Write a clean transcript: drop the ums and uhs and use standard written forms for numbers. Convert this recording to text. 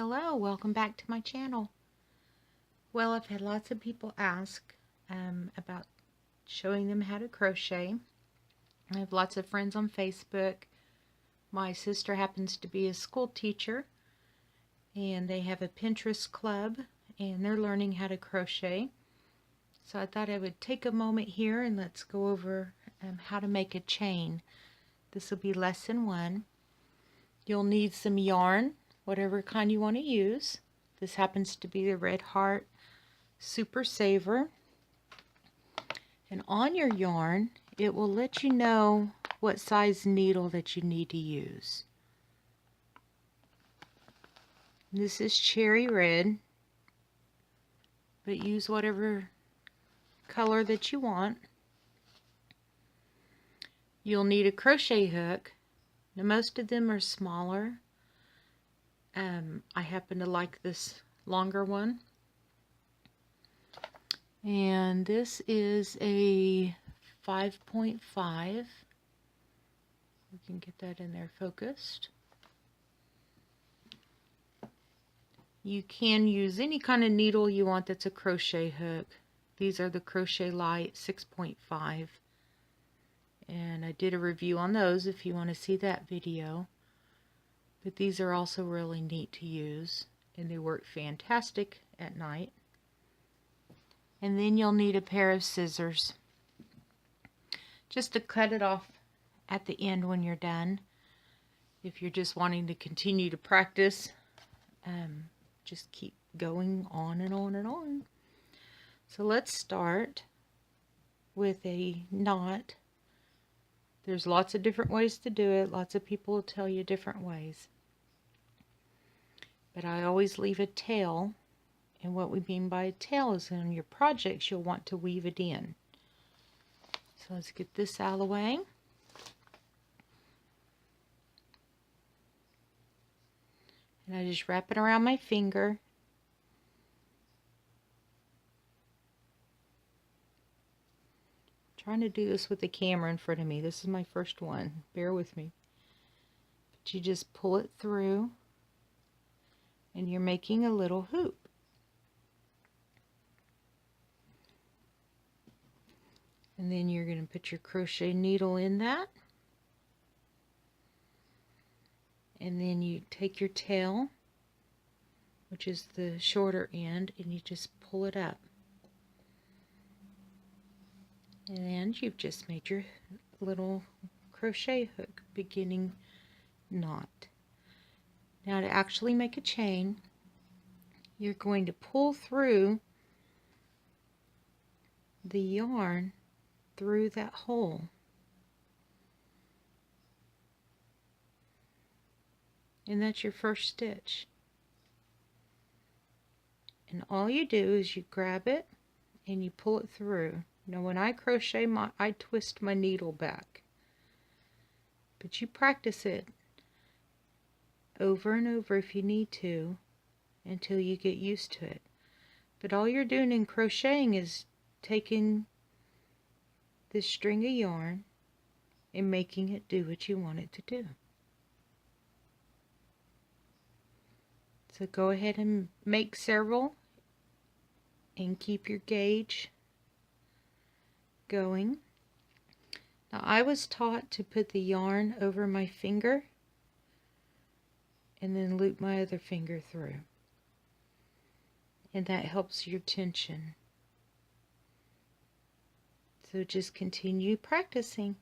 Hello, welcome back to my channel. Well, I've had lots of people ask about showing them how to crochet. I have lots of friends on Facebook. My sister happens to be a school teacher, and they have a Pinterest club, and they're learning how to crochet. So I thought I would take a moment here and let's go over how to make a chain. This will be lesson 1. You'll need some yarn, whatever kind you want to use. This happens to be the Red Heart Super Saver. And on your yarn, it will let you know what size needle that you need to use. This is cherry red, but use whatever color that you want. You'll need a crochet hook. Now, most of them are smaller. I happen to like this longer one. And this is a 5.5. We can get that in there focused. You can use any kind of needle you want that's a crochet hook. These are the Crochet Light 6.5. And I did a review on those if you want to see that video. But these are also really neat to use, and they work fantastic at night. And then you'll need a pair of scissors just to cut it off at the end when you're done. If you're just wanting to continue to practice, just keep going on and on and on. So let's start with a knot. There's lots of different ways to do it. Lots of people will tell you different ways. But I always leave a tail. And what we mean by a tail is on your projects you'll want to weave it in. So let's get this out of the way. And I just wrap it around my finger. I'm trying to do this with the camera in front of me. This is my first one. Bear with me. But you just pull it through and you're making a little hoop. And then you're going to put your crochet needle in that. And then you take your tail, which is the shorter end, and you just pull it up. And you've just made your little crochet hook beginning knot. Now to actually make a chain, you're going to pull through the yarn through that hole. And that's your first stitch. And all you do is you grab it and you pull it through. Now when I crochet, I twist my needle back. But you practice it over and over if you need to until you get used to it. But all you're doing in crocheting is taking this string of yarn and making it do what you want it to do. So go ahead and make several and keep your gauge going. Now I was taught to put the yarn over my finger and then loop my other finger through. And that helps your tension. So just continue practicing.